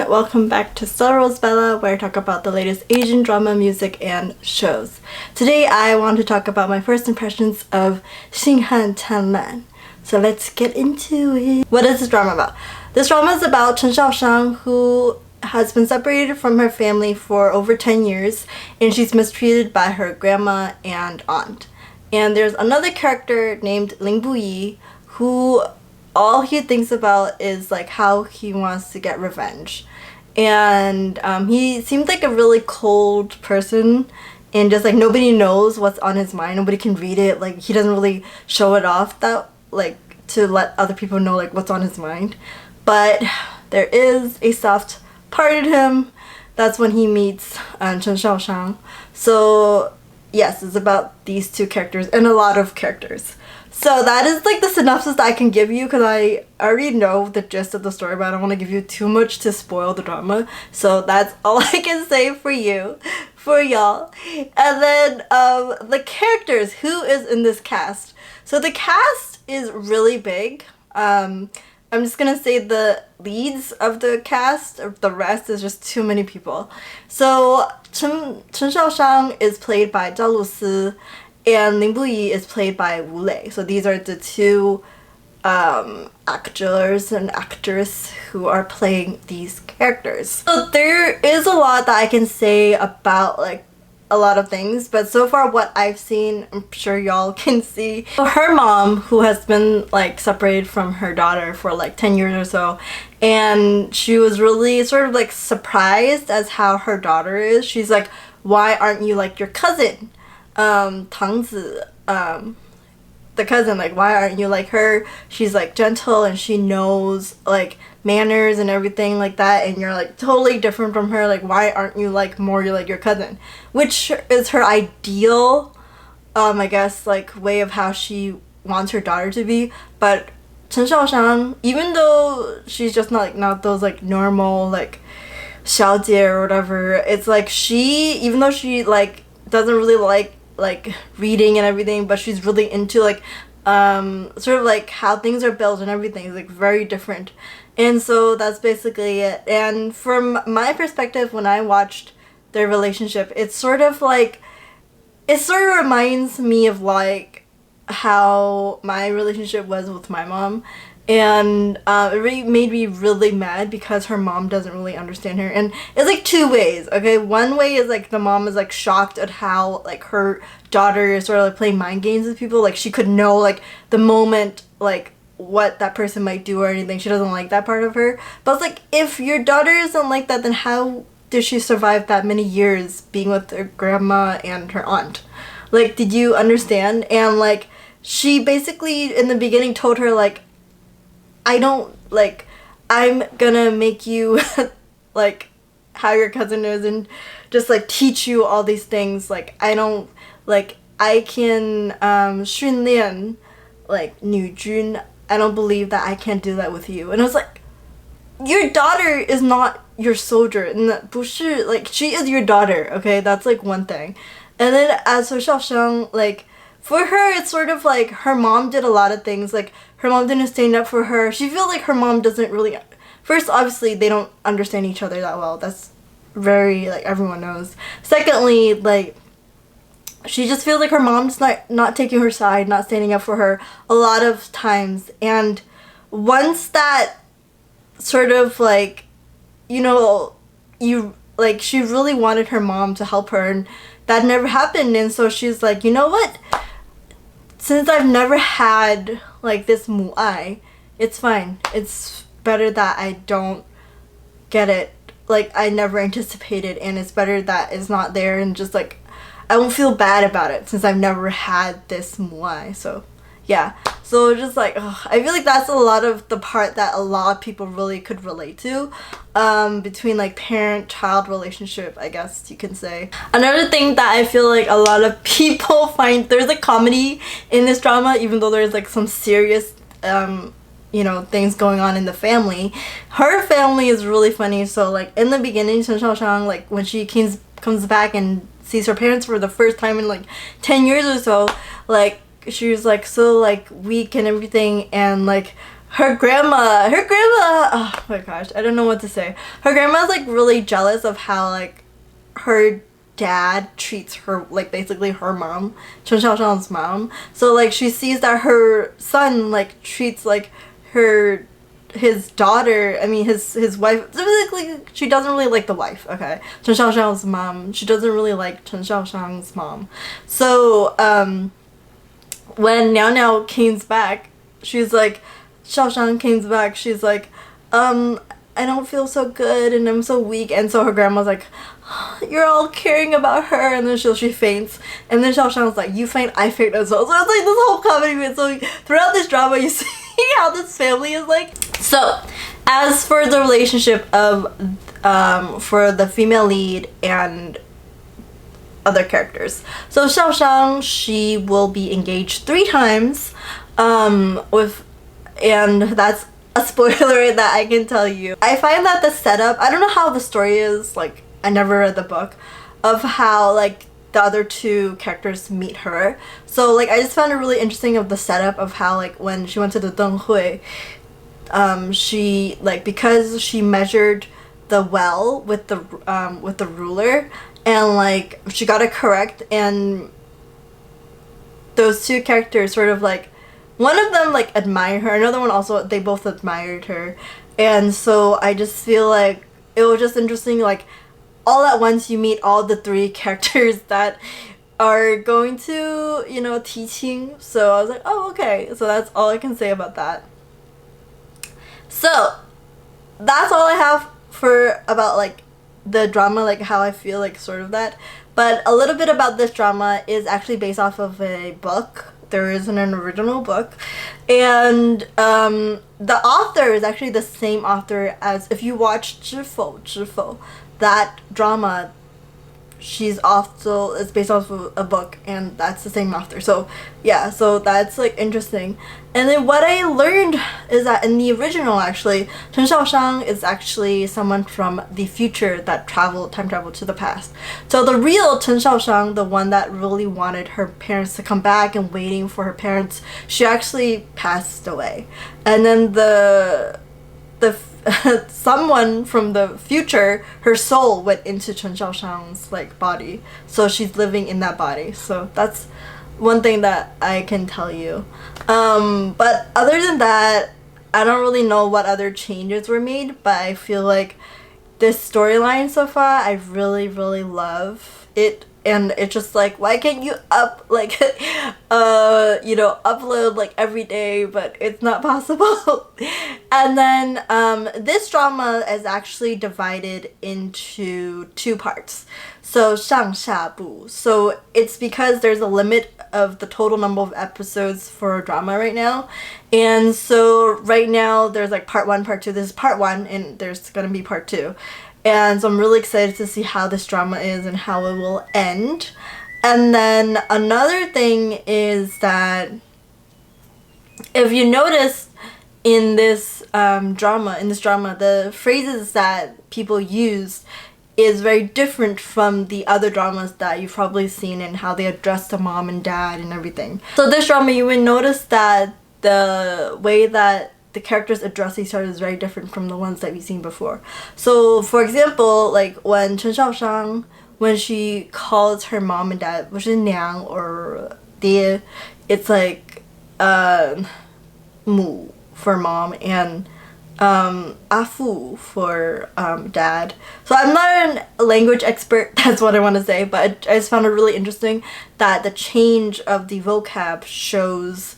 welcome back to Star Rose Bella, where I talk about the latest Asian drama, music, and shows. Today I want to talk about my first impressions of Xinghan Tianlan. So let's get into it. What is this drama about? This drama is about Shao Shang, who has been separated from her family for over 10 years, and she's mistreated by her grandma and aunt. And there's another character named Ling Buyi, who all he thinks about is like how he wants to get revenge. And he seems like a really cold person, and just like nobody knows what's on his mind, nobody can read it, like he doesn't really show it off that like to let other people know like what's on his mind. But there is a soft part in him. That's when he meets Shao Shang. So yes, it's about these two characters and a lot of characters. So that is like the synopsis that I can give you, because I already know the gist of the story, but I don't want to give you too much to spoil the drama. So that's all I can say for y'all. And then the characters, who is in this cast. So the cast is really big. I'm just gonna say the leads of the cast, the rest is just too many people. So Chen Shaoshang is played by Zhao Lusi, and Ling Buyi is played by Wu Lei. So these are the two actors and actresses who are playing these characters. So there is a lot that I can say about like a lot of things, but so far what I've seen, I'm sure y'all can see. So her mom, who has been like separated from her daughter for like 10 years or so, and she was really sort of like surprised as how her daughter is. She's like, why aren't you like your cousin? Tangzi, the cousin, like why aren't you like her? She's like gentle and she knows like manners and everything like that, and you're like totally different from her, like why aren't you like more like your cousin? Which is her ideal I guess like way of how she wants her daughter to be. But Chen Shaoshang, even though she's just not those like normal like xiaojie or whatever, it's like she, even though she like doesn't really like reading and everything, but she's really into like sort of like how things are built and everything is like very different. And so that's basically it. And from my perspective, when I watched their relationship, it sort of reminds me of like how my relationship was with my mom. And it really made me really mad because her mom doesn't really understand her. And it's like two ways, okay? One way is like the mom is like shocked at how like her daughter is sort of like playing mind games with people. Like she could know like the moment like what that person might do or anything. She doesn't like that part of her. But it's like, if your daughter isn't like that, then how did she survive that many years being with her grandma and her aunt? Like, did you understand? And like she basically in the beginning told her like, I'm gonna make you like how your cousin is and just like teach you all these things. Like I can 训练 like 女军. I don't believe that I can't do that with you. And I was like, your daughter is not your soldier, and 不是, like she is your daughter, okay? That's like one thing. And then as for Shao Shang, like for her, it's sort of like her mom did a lot of things. Like her mom didn't stand up for her. She feels like her mom doesn't really... First, obviously, they don't understand each other that well. That's very, like, everyone knows. Secondly, like, she just feels like her mom's not taking her side, not standing up for her a lot of times. And once that sort of, like, you know, she really wanted her mom to help her, and that never happened. And so she's like, you know what? Since I've never had like this mu'ai, it's fine. It's better that I don't get it. Like I never anticipated, and it's better that it's not there, and just like I won't feel bad about it since I've never had this mu'ai. So yeah. So just like, I feel like that's a lot of the part that a lot of people really could relate to, between like parent-child relationship, I guess you can say. Another thing that I feel like a lot of people find, there's a comedy in this drama, even though there's like some serious, you know, things going on in the family. Her family is really funny. So like in the beginning, Chen Shaoshang, like when she comes back and sees her parents for the first time in like 10 years or so, like she was like so like weak and everything, and like oh my gosh, I don't know what to say. Her grandma's like really jealous of how like her dad treats her, like basically her mom, Chen Xiaoshang's mom. So like she sees that her son like treats like his daughter, I mean his wife, basically she doesn't really like the wife, okay? Chen Xiaoshang's mom, she doesn't really like Chen Xiaoshang's mom. So when Niao Niao came back, she's like, Shao Shang came back, she's like, I don't feel so good and I'm so weak. And so her grandma's like, you're all caring about her, and then she faints, and then Shao Shang's like, you faint, I faint as well. So it's like this whole comedy. So throughout this drama you see how this family is like. So as for the relationship of for the female lead and other characters, so Shao Shang, she will be engaged 3 times with, and that's a spoiler that I can tell you. I find that the setup, I don't know how the story is, like I never read the book, of how like the other 2 characters meet her. So like I just found it really interesting of the setup of how like when she went to the Deng Hui, she like, because she measured the well with the ruler, and like she got it correct, and those 2 characters sort of like, one of them like admired her, another one also, they both admired her. And so I just feel like it was just interesting, like all at once you meet all the 3 characters that are going to, you know, teaching. So I was like, oh okay, so that's all I can say about that. So that's all I have for about like the drama, like how I feel like sort of that. But a little bit about this drama is actually based off of a book. There isn't an original book, and the author is actually the same author as, if you watch 知否, that drama, she's also, it's based off of a book, and that's the same author. So yeah, so that's like interesting. And then what I learned is that in the original, actually, Chen Xiaoshang is actually someone from the future that time traveled to the past. So the real Chen Xiaoshang, the one that really wanted her parents to come back and waiting for her parents, she actually passed away. And then the someone from the future, her soul went into Chen Xiaoshang's like body, so she's living in that body. So that's one thing that I can tell you. But other than that, I don't really know what other changes were made, but I feel like this storyline so far, I really love it. And it's just like, why can't you you know, upload like every day, but it's not possible. And then this drama is actually divided into 2 parts. So 上下部. So it's because there's a limit of the total number of episodes for a drama right now. And so right now there's like part 1, part 2. This is part 1, and there's gonna be part 2. And so I'm really excited to see how this drama is and how it will end. And then another thing is that if you notice in this drama, the phrases that people use is very different from the other dramas that you've probably seen, and how they address the mom and dad and everything. So this drama, you will notice that the way that the characters address each other is very different from the ones that we've seen before. So for example, like when Chen Xiaoshang, when she calls her mom and dad, which is Niang or Die, it's like Mu for mom, and Afu for dad. So I'm not a language expert, that's what I want to say, but I just found it really interesting that the change of the vocab shows.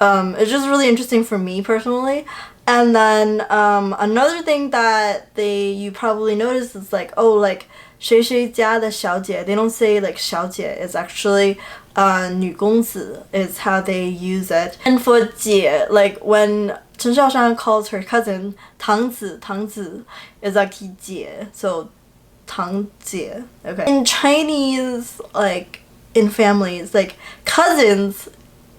It's just really interesting for me personally. And then another thing that you probably noticed is like, oh, like 谁谁家的小姐, they don't say like 小姐, it's actually 女公子 is how they use it. And for 姐, like when Chen Xiaoshang calls her cousin 堂子, 堂子 is actually 姐, so 堂姐. Okay. In Chinese, like in families, like cousins,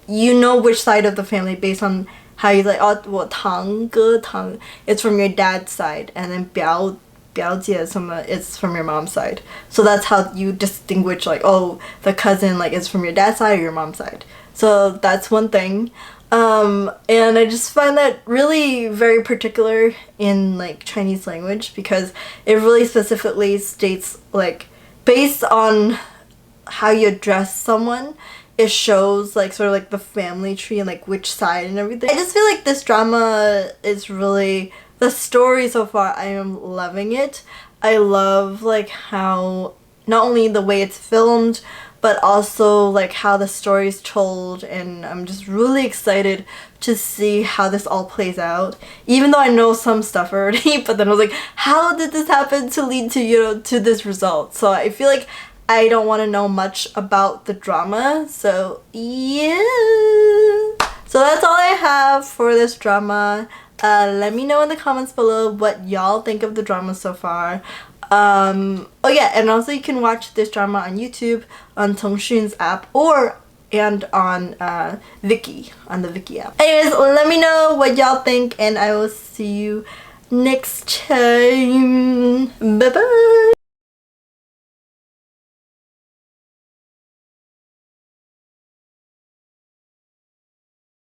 you know which side of the family based on how you like, oh, well, 堂哥, 堂, it's from your dad's side, and then 表姐, it's from your mom's side. So that's how you distinguish, like, oh, the cousin like is from your dad's side or your mom's side. So that's one thing. And I just find that really very particular in like Chinese language because it really specifically states like based on how you address someone, it shows like sort of like the family tree and like which side and everything. I just feel like this drama is really, the story so far, I am loving it. I love like how not only the way it's filmed but also like how the story is told, and I'm just really excited to see how this all plays out, even though I know some stuff already. But then I was like, how did this happen to lead to, you know, to this result? So I feel like I don't want to know much about the drama, so yeah. So that's all I have for this drama. Let me know in the comments below what y'all think of the drama so far. Oh yeah, and also you can watch this drama on YouTube, on Tongxun's app, and on Viki, on the Viki app. Anyways, let me know what y'all think, and I will see you next time. Bye bye.